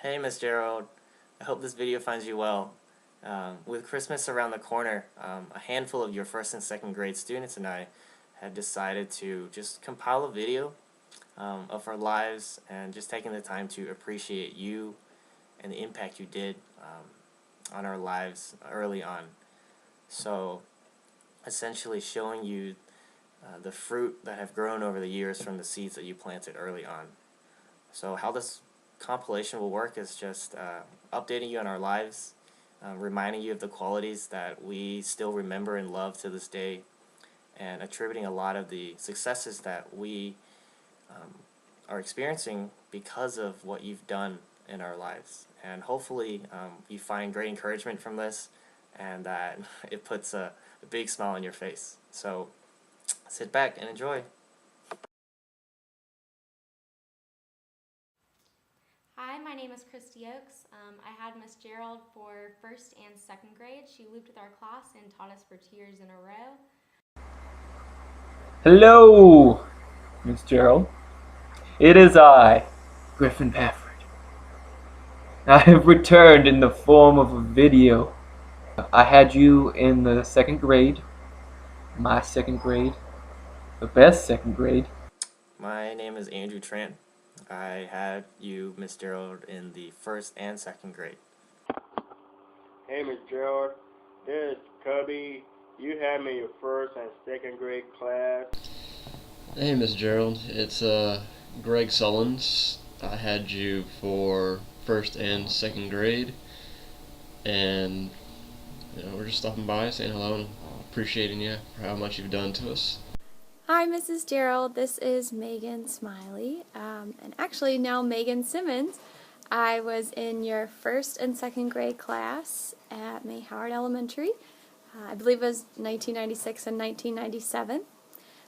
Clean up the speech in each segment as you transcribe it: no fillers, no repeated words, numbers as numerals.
Hey, Miss Gerald. I hope this video finds you well. With Christmas around the corner, a handful of your first and second grade students and I had decided to just compile a video of our lives and just taking the time to appreciate you and the impact you did on our lives early on. So, essentially showing you the fruit that have grown over the years from the seeds that you planted early on. So how this compilation will work is just updating you on our lives, reminding you of the qualities that we still remember and love to this day, and attributing a lot of the successes that we are experiencing because of what you've done in our lives. And hopefully you find great encouragement from this and that it puts a big smile on your face. So sit back and enjoy. Hi, my name is Christy Oakes. I had Miss Gerald for first and second grade. She lived with our class and taught us for 2 years in a row. Hello, Miss Gerald. It is I, Griffin Pafford. I have returned in the form of a video. I had you in the second grade, my second grade, the best second grade. My name is Andrew Tran. I had you, Miss Gerald, in the first and second grade. Hey, Miss Gerald, this is Cubby. You had me in your first and second grade class. Hey, Miss Gerald. It's Greg Sullins. I had you for first and second grade, and we're just stopping by, saying hello, and appreciating you for how much you've done to us. Hi, Mrs. Gerald. This is Megan Smiley, and actually now Megan Simmons. I was in your first and second grade class at May Howard Elementary. I believe it was 1996 and 1997.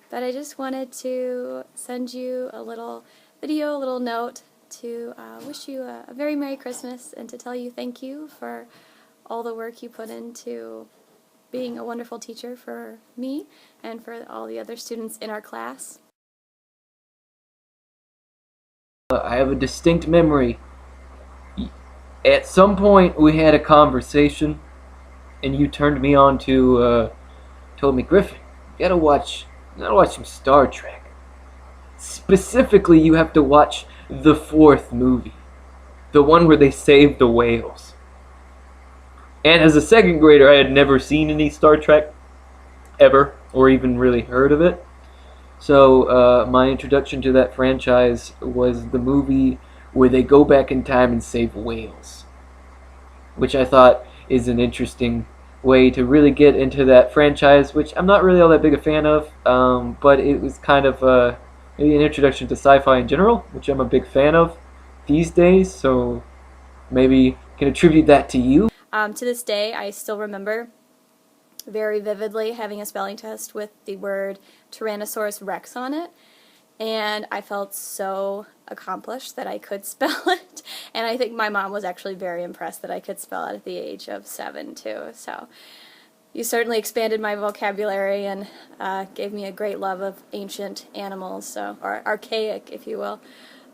But I just wanted to send you a little video, a little note to wish you a very Merry Christmas and to tell you thank you for all the work you put into being a wonderful teacher for me and for all the other students in our class. I have a distinct memory. At some point we had a conversation and you turned me on to, told me, Griffin, you gotta watch some Star Trek. Specifically, you have to watch the fourth movie. The one where they save the whales. And as a second grader, I had never seen any Star Trek ever, or even really heard of it. So my introduction to that franchise was the movie where they go back in time and save whales, which I thought is an interesting way to really get into that franchise, which I'm not really all that big a fan of, but it was kind of maybe an introduction to sci-fi in general, which I'm a big fan of these days, so maybe can attribute that to you. To this day, I still remember very vividly having a spelling test with the word Tyrannosaurus Rex on it, and I felt so accomplished that I could spell it, and I think my mom was actually very impressed that I could spell it at the age of 7 too. So you certainly expanded my vocabulary and gave me a great love of ancient animals, so, or archaic, if you will.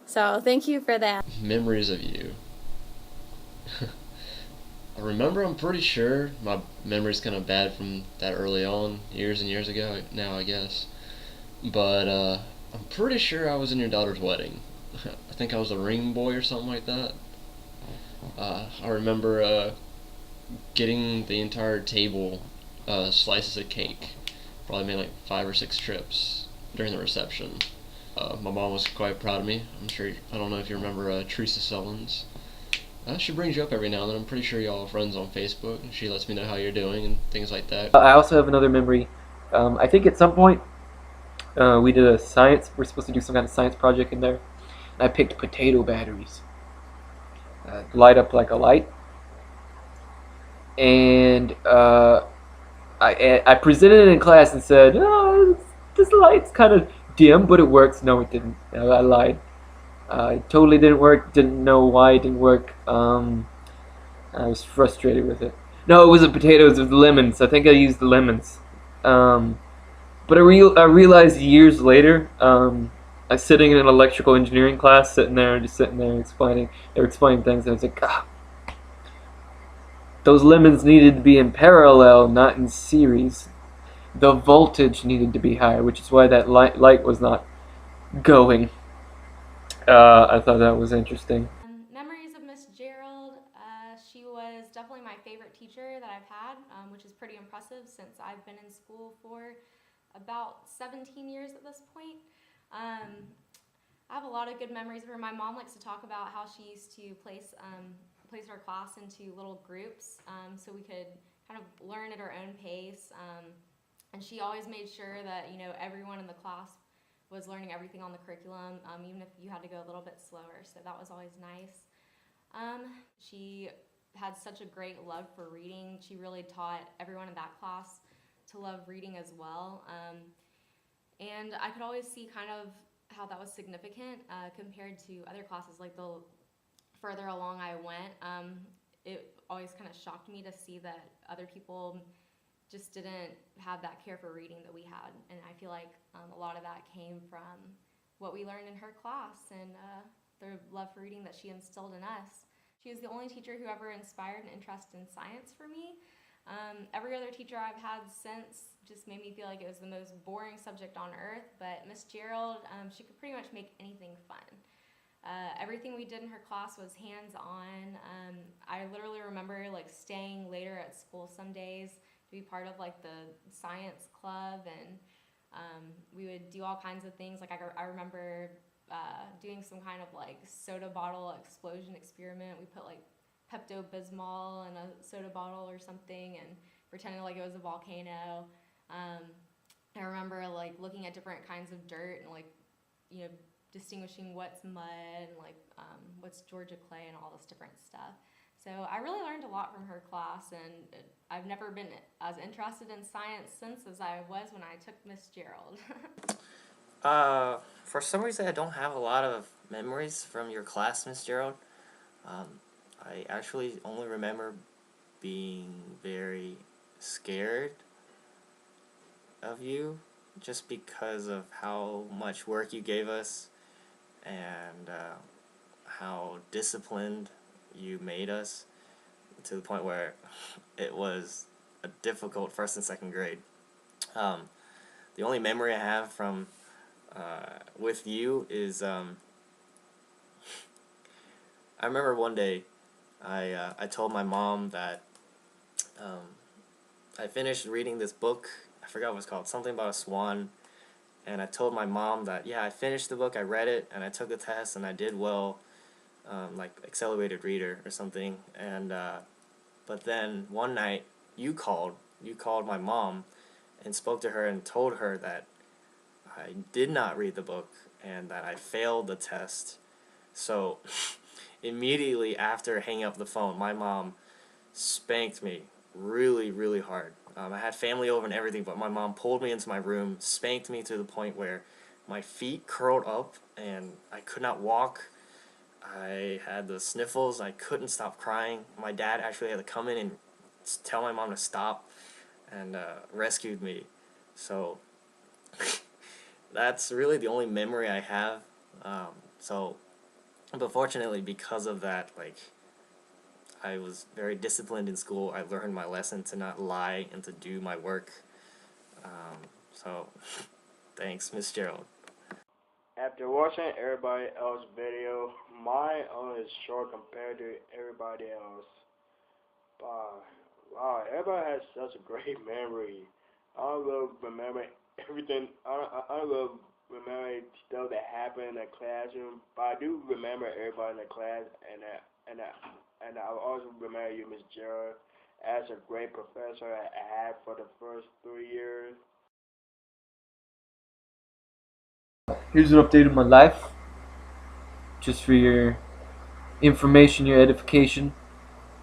So thank you for that. Memories of you. I remember, I'm pretty sure, my memory's kind of bad from that early on, years and years ago now, I guess. But I'm pretty sure I was in your daughter's wedding. I think I was a ring boy or something like that. I remember getting the entire table slices of cake. Probably made like 5 or 6 trips during the reception. My mom was quite proud of me. I don't know if you remember Teresa Sullins. She brings you up every now and then. I'm pretty sure y'all are friends on Facebook. She lets me know how you're doing and things like that. I also have another memory. I think at some point we did we're supposed to do some kind of science project in there. And I picked potato batteries. Light up like a light. And I presented it in class and said, oh, this light's kind of dim, but it works. No, it didn't. I lied. It totally didn't work. Didn't know why it didn't work. I was frustrated with it. No, it wasn't potatoes. It was lemons. I think I used the lemons. But I realized years later sitting in an electrical engineering class, sitting there explaining. They were explaining things, and I was like, ah, those lemons needed to be in parallel, not in series. The voltage needed to be higher, which is why that light was not going. I thought that was interesting. Memories of Miss Gerald. She was definitely my favorite teacher that I've had, which is pretty impressive since I've been in school for about 17 years at this point. I have a lot of good memories of her. My mom likes to talk about how she used to place our class into little groups so we could kind of learn at our own pace. And she always made sure that everyone in the class was learning everything on the curriculum, even if you had to go a little bit slower. So that was always nice. She had such a great love for reading. She really taught everyone in that class to love reading as well. And I could always see kind of how that was significant compared to other classes. Like the further along I went, it always kind of shocked me to see that other people just didn't have that care for reading that we had. And I feel like a lot of that came from what we learned in her class and the love for reading that she instilled in us. She was the only teacher who ever inspired an interest in science for me. Every other teacher I've had since just made me feel like it was the most boring subject on earth, but Miss Gerald, she could pretty much make anything fun. Everything we did in her class was hands-on. I literally remember like staying later at school some days to be part of like the science club, and we would do all kinds of things. Like I remember doing some kind of like soda bottle explosion experiment. We put like Pepto-Bismol in a soda bottle or something and pretended like it was a volcano. I remember like looking at different kinds of dirt and like distinguishing what's mud and like what's Georgia clay and all this different stuff. So I really learned a lot from her class, and I've never been as interested in science since as I was when I took Miss Gerald. For some reason, I don't have a lot of memories from your class, Miss Gerald. I actually only remember being very scared of you just because of how much work you gave us and how disciplined you made us, to the point where it was a difficult first and second grade. The only memory I have from with you is I remember one day I told my mom that I finished reading this book. I forgot what it was called, something about a swan. And I told my mom that, yeah, I finished the book, I read it, and I took the test, and I did well, like accelerated reader or something. And but then one night you called my mom and spoke to her and told her that I did not read the book and that I failed the test. So immediately after hanging up the phone, my mom spanked me really, really hard. I had family over and everything, but my mom pulled me into my room, spanked me to the point where my feet curled up and I could not walk. I had the sniffles. I couldn't stop crying. My dad actually had to come in and tell my mom to stop and rescued me. So that's really the only memory I have. But fortunately, because of that, like, I was very disciplined in school. I learned my lesson to not lie and to do my work. So, thanks, Miss Gerald. After watching everybody else's video, mine only is short compared to everybody else. Wow, everybody has such a great memory. I don't really remember everything. I don't really remember stuff that happened in the classroom, but I do remember everybody in the class, and I also remember you, Miss Gerald, as a great professor I had for the first 3 years. Here's an update of my life, just for your information, your edification.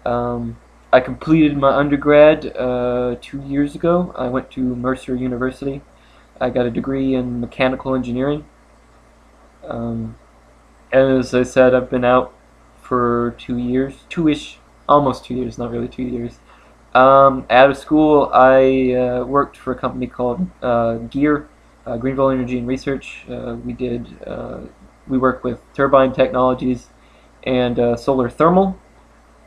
I completed my undergrad 2 years ago. I went to Mercer University. I got a degree in mechanical engineering. As I said, I've been out for 2 years, almost 2 years, not really 2 years. Out of school, I worked for a company called Gear Greenville Energy and Research. We work with turbine technologies and solar thermal.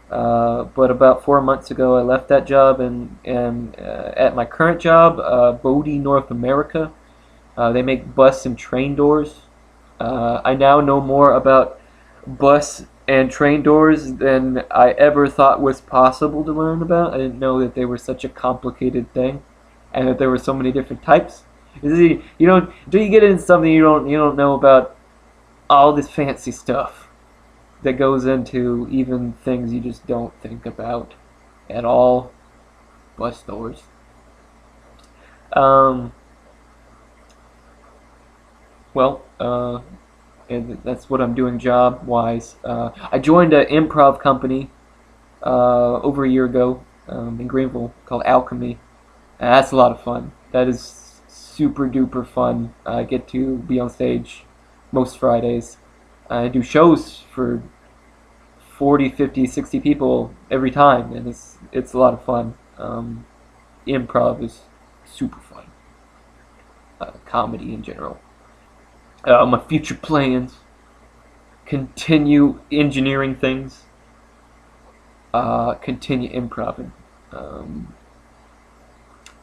But about 4 months ago, I left that job and am at my current job, Bodie North America. They make bus and train doors. I now know more about bus and train doors than I ever thought was possible to learn about. I didn't know that they were such a complicated thing, and that there were so many different types. You don't until you get into something you don't know about all this fancy stuff that goes into even things you just don't think about at all. Bus doors. Um, well, and that's what I'm doing job wise. I joined an improv company over a year ago in Greenville called Alchemy. That's a lot of fun. That is super duper fun. I get to be on stage most Fridays. I do shows for 40, 50, 60 people every time, and it's a lot of fun. Improv is super fun. Comedy in general. My future plans: continue engineering things, continue improving.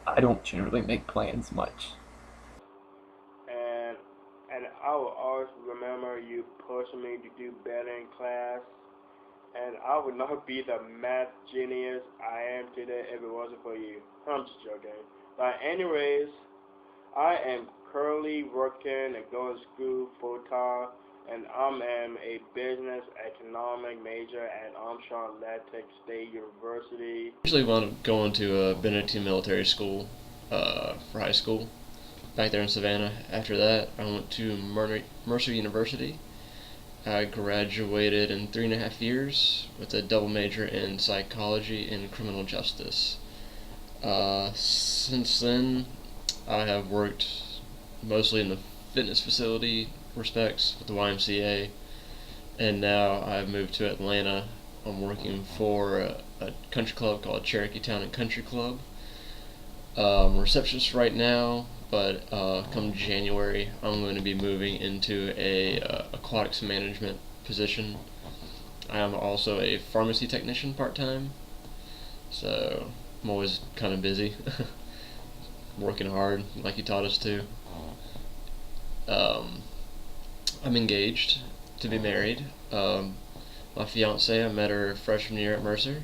I don't generally make plans much. And I will always remember you pushing me to do better in class. And I would not be the math genius I am today if it wasn't for you. I'm just joking. But anyways, I am currently working and going to school full time, and I am a business economic major at Armstrong Atlantic State University. Usually wound up going to Benedictine Military School for high school back there in Savannah. After that, I went to Mercer University. I graduated in 3.5 years with a double major in psychology and criminal justice. Since then, I have worked mostly in the fitness facility respects with the YMCA, and now I've moved to Atlanta. I'm working for a country club called Cherokee Town and Country Club. I'm a receptionist right now, but come January, I'm going to be moving into a aquatics management position. I am also a pharmacy technician part-time, so I'm always kind of busy, working hard like he taught us to. I'm engaged to be married. My fiance, I met her freshman year at Mercer.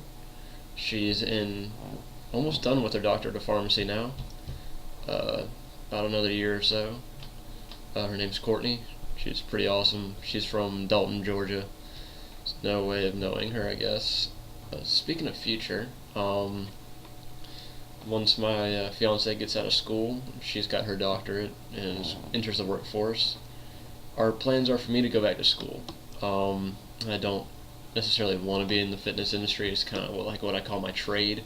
She's almost done with her doctorate of pharmacy now. About another year or so. Her name's Courtney. She's pretty awesome. She's from Dalton, Georgia. There's no way of knowing her, I guess. Speaking of future, once my fiance gets out of school, she's got her doctorate and enters the workforce. Our plans are for me to go back to school. I don't necessarily want to be in the fitness industry. It's kind of like what I call my trade.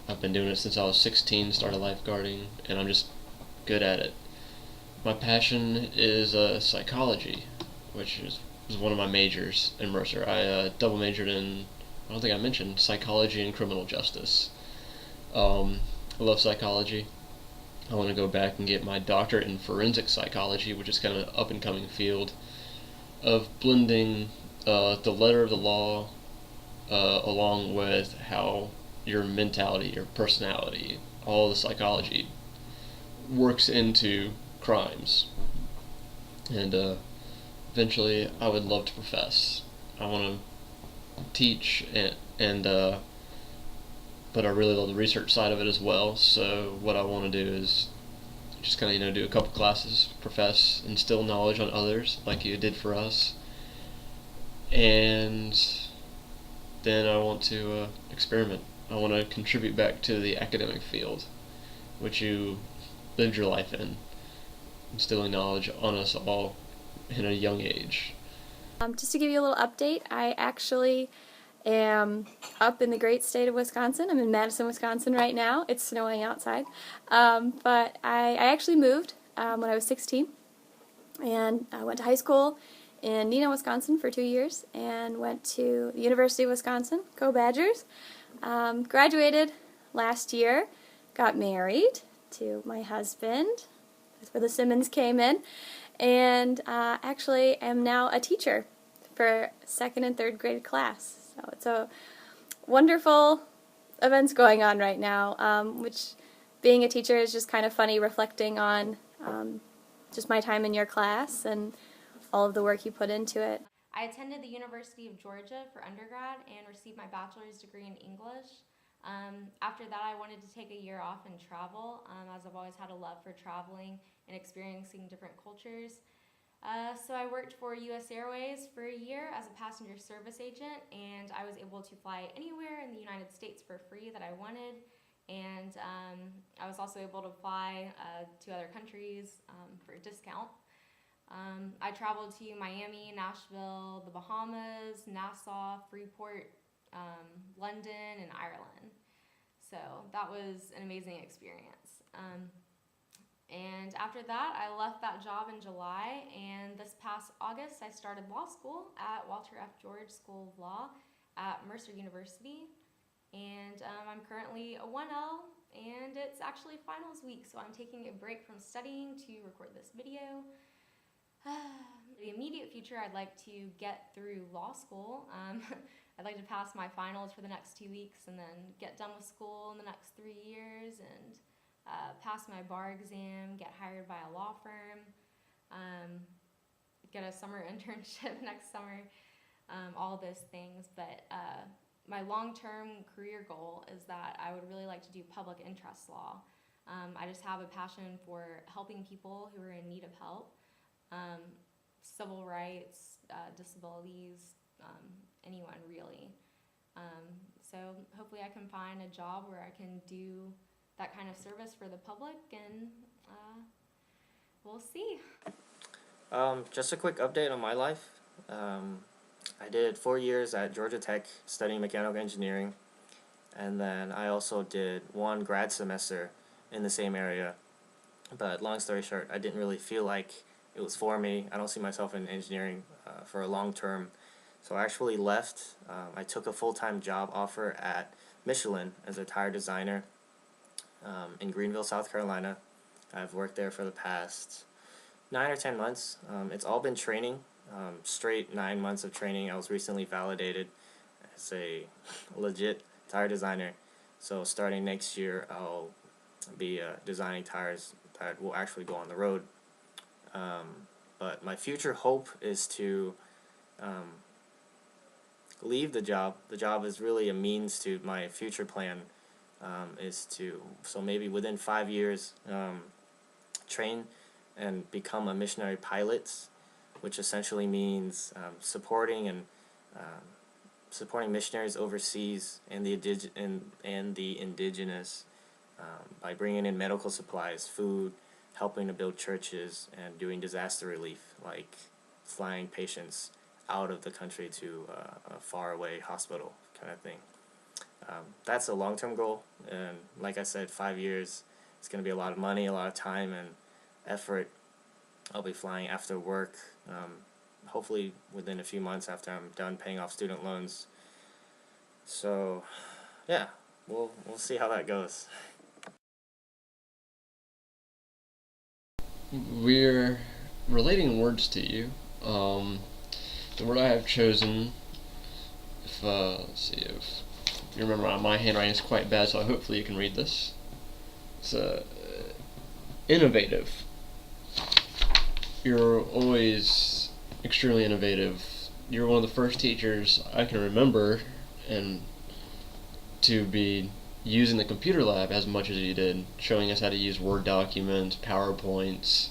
I've been doing it since I was 16, started lifeguarding, and I'm just good at it. My passion is psychology, which is one of my majors in Mercer. I double majored in, I don't think I mentioned, psychology and criminal justice. I love psychology. I want to go back and get my doctorate in forensic psychology, which is kind of an up-and-coming field of blending the letter of the law along with how your mentality, your personality, all the psychology works into crimes. And eventually I would love to profess. I want to teach but I really love the research side of it as well. So what I want to do is just kind of do a couple classes, profess, instill knowledge on others like you did for us, and then I want to experiment. I want to contribute back to the academic field, which you lived your life in, instilling knowledge on us all in a young age. Just to give you a little update, I actually am up in the great state of Wisconsin. I'm in Madison, Wisconsin right now. It's snowing outside. But I actually moved when I was 16, and I went to high school in Neenah, Wisconsin for 2 years, and went to the University of Wisconsin, go Badgers. Graduated last year, got married to my husband That's where the Simmons came in. And actually am now a teacher for 2nd and 3rd grade class. So it's a wonderful events going on right now, which being a teacher is just kind of funny, reflecting on just my time in your class and all of the work you put into it. I attended the University of Georgia for undergrad and received my bachelor's degree in English. After that, I wanted to take a year off and travel, as I've always had a love for traveling and experiencing different cultures. So I worked for U.S. Airways for a year as a passenger service agent, and I was able to fly anywhere in the United States for free that I wanted. And I was also able to fly to other countries for a discount. I traveled to Miami, Nashville, the Bahamas, Nassau, Freeport, London, and Ireland. So that was an amazing experience. And after that, I left that job in July, and this past August, I started law school at Walter F. George School of Law at Mercer University. And I'm currently a 1L, and it's actually finals week, so I'm taking a break from studying to record this video. The immediate future, I'd like to get through law school. I'd like to pass my finals for the next 2 weeks and then get done with school in the next 3 years and pass my bar exam, get hired by a law firm, get a summer internship next summer, all those things. But my long-term career goal is that I would really like to do public interest law. I just have a passion for helping people who are in need of help. Civil rights, disabilities, anyone really. So hopefully I can find a job where I can do that kind of service for the public, and we'll see. Just a quick update on my life. I did 4 years at Georgia Tech studying mechanical engineering, and then I also did 1 grad semester in the same area. But long story short, I didn't really feel like it was for me. I don't see myself in engineering for a long term. So I actually left. I took a full-time job offer at Michelin as a tire designer in Greenville, South Carolina. I've worked there for the past 9 or 10 months. It's all been training, straight 9 months of training. I was recently validated as a legit tire designer. So starting next year, I'll be designing tires that will actually go on the road. But my future hope is to leave the job. The job is really a means to my future plan, so maybe within 5 years, train and become a missionary pilot, which essentially means supporting missionaries overseas and the indigenous by bringing in medical supplies, food, helping to build churches, and doing disaster relief, like flying patients out of the country to a faraway hospital kind of thing. That's a long-term goal, and like I said, 5 years, it's going to be a lot of money, a lot of time and effort. I'll be flying after work, hopefully within a few months after I'm done paying off student loans. So, yeah, we'll see how that goes. We're relating words to you. The word I have chosen, let's see if you remember, my handwriting is quite bad, so hopefully you can read this. It's innovative. You're always extremely innovative. You're one of the first teachers I can remember and to be using the computer lab as much as you did, showing us how to use Word documents, PowerPoints,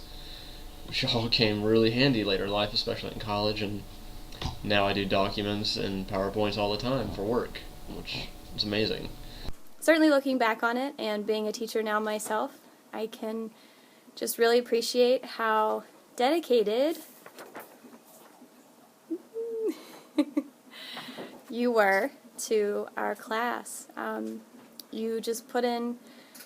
which all came really handy later in life, especially in college, and now I do documents and PowerPoints all the time for work, which is amazing. Certainly looking back on it and being a teacher now myself, I can just really appreciate how dedicated you were to our class. You just put in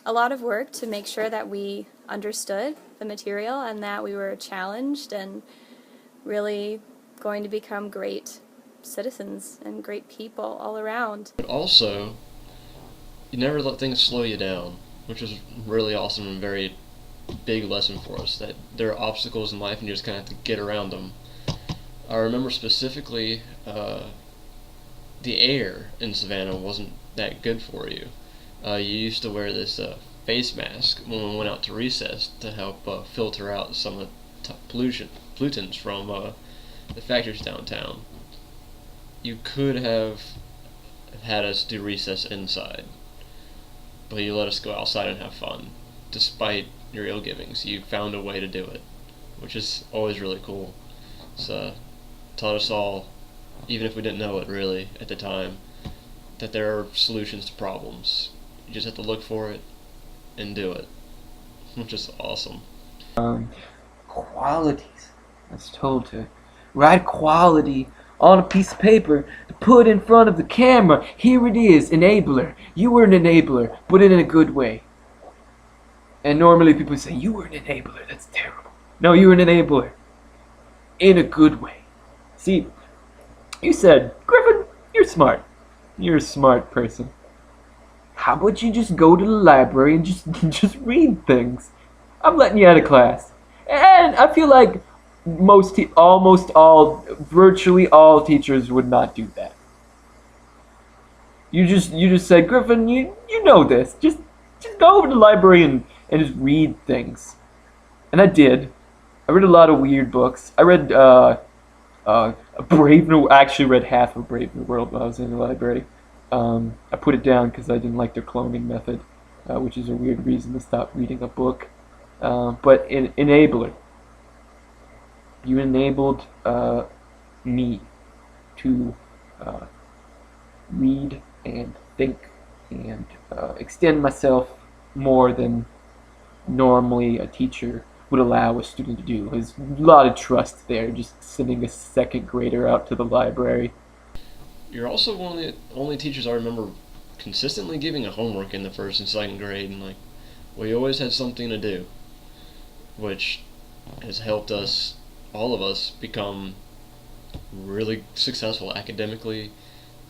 a lot of work to make sure that we understood the material and that we were challenged and really going to become great citizens and great people all around. But also, you never let things slow you down, which is really awesome and very big lesson for us, that there are obstacles in life and you just kind of have to get around them. I remember specifically the air in Savannah wasn't that good for you. You used to wear this face mask when we went out to recess to help filter out some of the pollutants from the factories downtown. You could have had us do recess inside, but you let us go outside and have fun. Despite your ill givings, you found a way to do it, which is always really cool. So, taught us all, even if we didn't know it really at the time, that there are solutions to problems. You just have to look for it and do it, which is awesome. Qualities. I was told to write quality on a piece of paper to put in front of the camera. Here it is, enabler. You were an enabler, but in a good way. And normally people say, you were an enabler, that's terrible. No, you were an enabler. In a good way. See, you said, Griffin, you're smart. You're a smart person. How about you just go to the library and just read things? I'm letting you out of class. And I feel like virtually all teachers would not do that. You just said, Griffin, you know this. Just go over to the library and just read things. And I did. I read a lot of weird books. I read Brave New. I actually read half of Brave New World while I was in the library. I put it down because I didn't like their cloning method, which is a weird reason to stop reading a book. But enabler. You enabled me to read and think and extend myself more than normally a teacher would allow a student to do. There's a lot of trust there, just sending a second grader out to the library. You're also one of the only teachers I remember consistently giving a homework in the first and second grade, and we always had something to do, which has helped us, all of us, become really successful academically,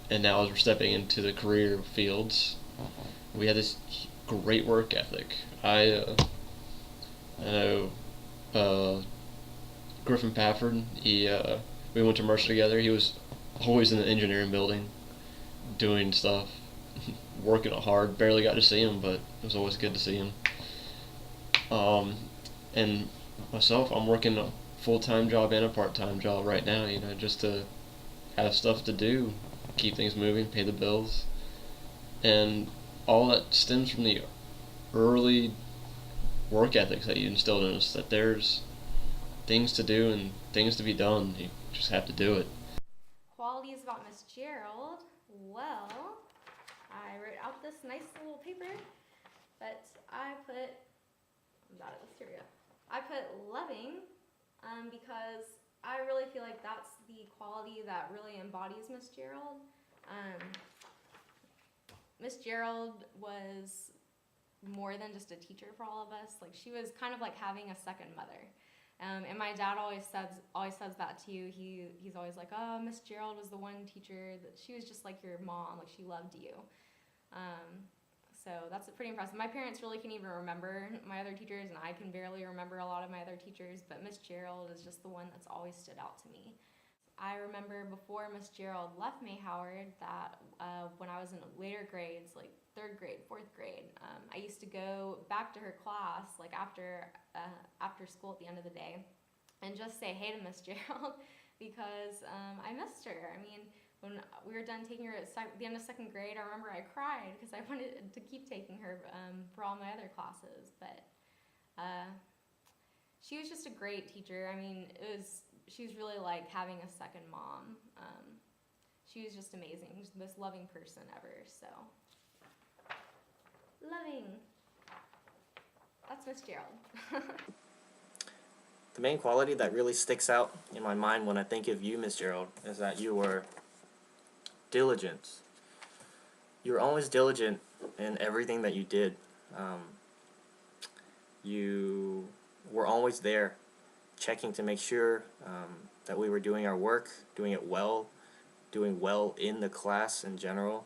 and now as we're stepping into the career fields, we have this great work ethic. I know Griffin Pafford. We went to Mercer together. He was always in the engineering building, doing stuff, working hard. Barely got to see him, but it was always good to see him. And myself, I'm working a full-time job and a part-time job right now, just to have stuff to do, keep things moving, pay the bills. And all that stems from the early work ethics that you instilled in us, that there's things to do and things to be done. You just have to do it. Qualities about Miss Gerald. Well, I wrote out this nice little paper, but I put loving, because I really feel like that's the quality that really embodies Miss Gerald. Miss Gerald was more than just a teacher for all of us. Like, she was kind of like having a second mother. And my dad always says that to you. He's always like, oh, Miss Gerald was the one teacher that she was just like your mom, like she loved you. So that's pretty impressive. My parents really can't even remember my other teachers, and I can barely remember a lot of my other teachers, but Miss Gerald is just the one that's always stood out to me. I remember before Miss Gerald left May Howard that when I was in later grades, like 3rd grade, 4th grade, I used to go back to her class like after school at the end of the day and just say hey to Miss Gerald because I missed her. I mean, when we were done taking her at the end of 2nd grade, I remember I cried because I wanted to keep taking her for all my other classes. But she was just a great teacher. I mean, she was really like having a second mom. She was just amazing. She was the most loving person ever. So, loving. That's Miss Gerald. The main quality that really sticks out in my mind when I think of you, Miss Gerald, is that you were diligent. You were always diligent in everything that you did. You were always there, checking to make sure that we were doing our work, doing it well, doing well in the class in general,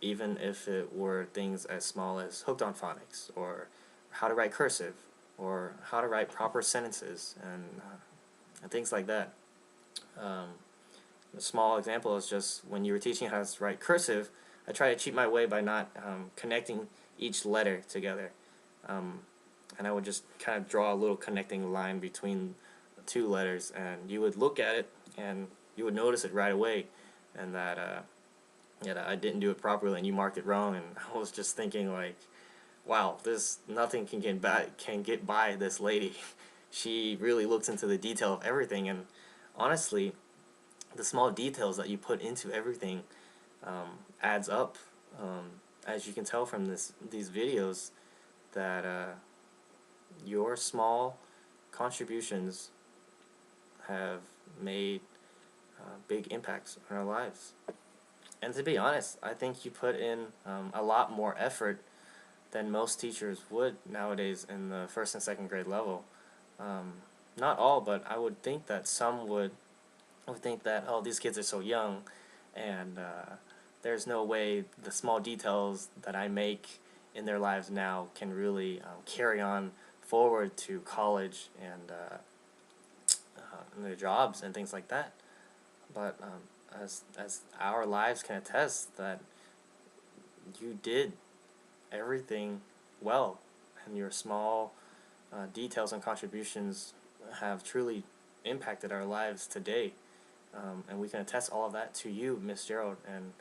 even if it were things as small as hooked on phonics or how to write cursive, or how to write proper sentences, and things like that. A small example is just when you were teaching how to write cursive, I try to cheat my way by not connecting each letter together. And I would just kind of draw a little connecting line between the two letters, and you would look at it and you would notice it right away, and that I didn't do it properly, and you marked it wrong, and I was just thinking like, wow, this nothing can get by this lady. She really looks into the detail of everything, and honestly, the small details that you put into everything adds up. As you can tell from these videos, that your small contributions have made big impacts on our lives. And to be honest, I think you put in a lot more effort than most teachers would nowadays in the first and second grade level. Not all, but I would think that some would. I would think that, oh, these kids are so young, and there's no way the small details that I make in their lives now can really carry on forward to college and their jobs and things like that. But as our lives can attest, that you did everything well, and your small details and contributions have truly impacted our lives today. And we can attest all of that to you, Miss Gerald, and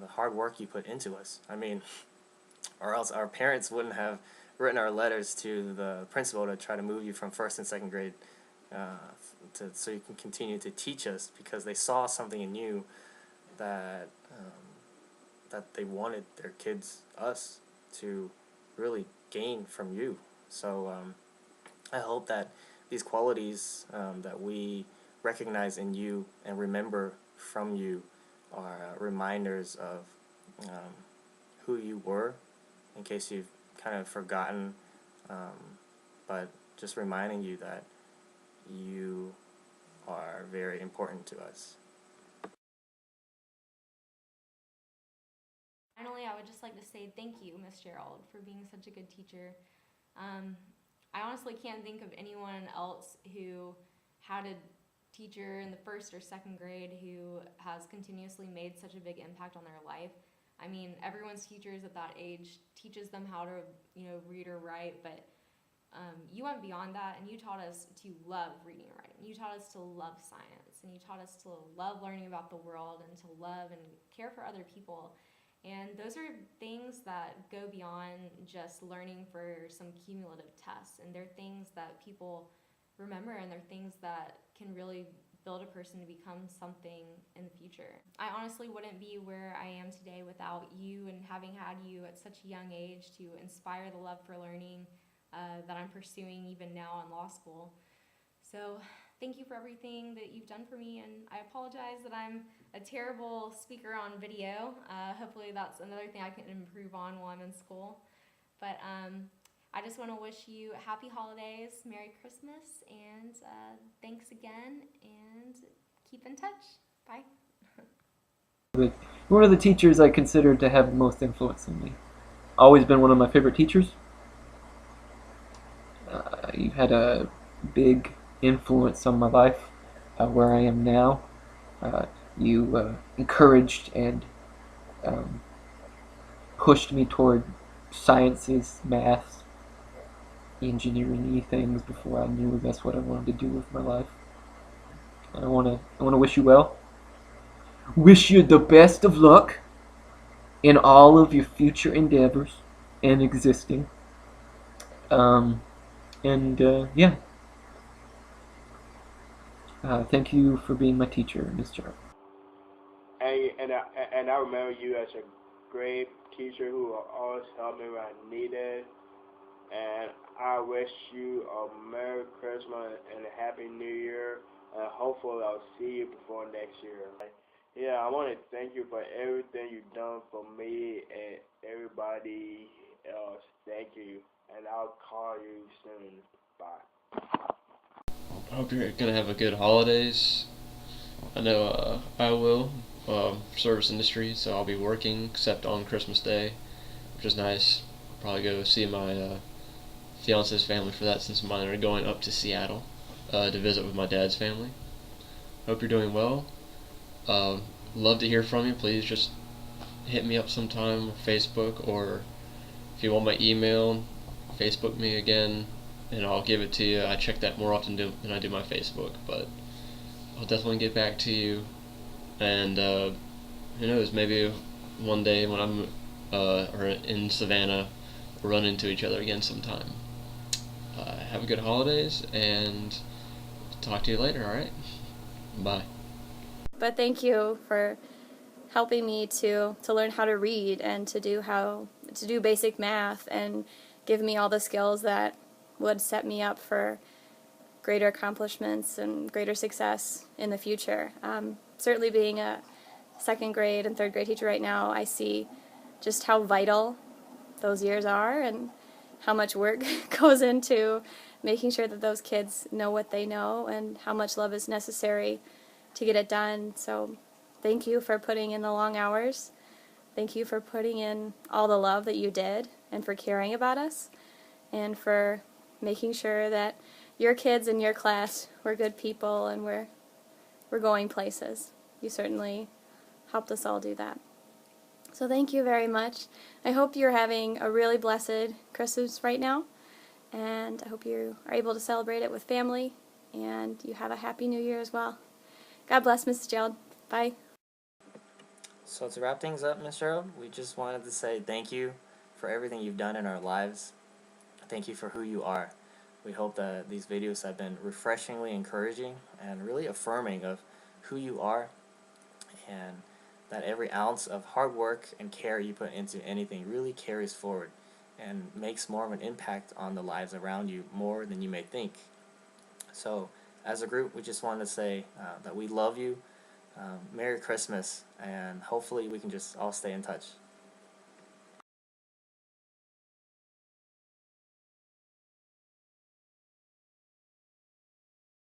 the hard work you put into us. I mean, or else our parents wouldn't have written our letters to the principal to try to move you from first and second grade so you can continue to teach us, because they saw something in you that that they wanted their kids, us, to really gain from you. So I hope that these qualities that we recognize in you and remember from you are reminders of who you were, in case you've kind of forgotten, but just reminding you that you are very important to us. Finally, I would just like to say thank you, Miss Gerald, for being such a good teacher. I honestly can't think of anyone else who had a teacher in the first or second grade who has continuously made such a big impact on their life. I mean, everyone's teachers at that age teaches them how to, read or write, but you went beyond that, and you taught us to love reading and writing. You taught us to love science, and you taught us to love learning about the world and to love and care for other people. And those are things that go beyond just learning for some cumulative tests, and they're things that people remember, and they're things that can really build a person to become something in the future. I honestly wouldn't be where I am today without you, and having had you at such a young age to inspire the love for learning that I'm pursuing even now in law school. So thank you for everything that you've done for me, and I apologize that I'm a terrible speaker on video. Hopefully that's another thing I can improve on while I'm in school. But I just want to wish you happy holidays, Merry Christmas, and thanks again, and keep in touch. Bye. But one of the teachers I considered to have the most influence on me. Always been one of my favorite teachers. You've had a big influence on my life, where I am now. You encouraged and pushed me toward sciences, math, engineering things before I knew that's what I wanted to do with my life. And I want to wish you well. Wish you the best of luck in all of your future endeavors and existing. Yeah. Thank you for being my teacher, Miss Gerald. And I remember you as a great teacher who always helped me when I needed. And I wish you a Merry Christmas and a Happy New Year. And hopefully I'll see you before next year. Yeah, I want to thank you for everything you've done for me and everybody else. Thank you. And I'll call you soon. Bye. I hope you're gonna have a good holidays. I know I will. Service industry, so I'll be working except on Christmas Day, which is nice. I'll probably go see my fiance's family for that, since mine are going up to Seattle to visit with my dad's family. Hope you're doing well. Love to hear from you. Please just hit me up sometime on Facebook, or if you want my email, Facebook me again, and I'll give it to you. I check that more often than I do my Facebook, but I'll definitely get back to you. And who knows, maybe one day when I'm or in Savannah, we'll run into each other again sometime. Have a good holidays, and talk to you later, alright? Bye. But thank you for helping me to learn how to read and to do basic math and give me all the skills that would set me up for greater accomplishments and greater success in the future. Certainly being a second grade and third grade teacher right now, I see just how vital those years are and how much work goes into making sure that those kids know what they know and how much love is necessary to get it done. So thank you for putting in the long hours. Thank you for putting in all the love that you did and for caring about us and for making sure that your kids in your class were good people and we're going places. You certainly helped us all do that. So thank you very much. I hope you're having a really blessed Christmas right now, and I hope you are able to celebrate it with family, and you have a happy new year as well. God bless, Mrs. Gerald. Bye. So to wrap things up, Miss Gerald, we just wanted to say thank you for everything you've done in our lives. Thank you for who you are. We hope that these videos have been refreshingly encouraging and really affirming of who you are, and that every ounce of hard work and care you put into anything really carries forward and makes more of an impact on the lives around you more than you may think. So as a group, we just wanted to say that we love you. Merry Christmas, and hopefully we can just all stay in touch.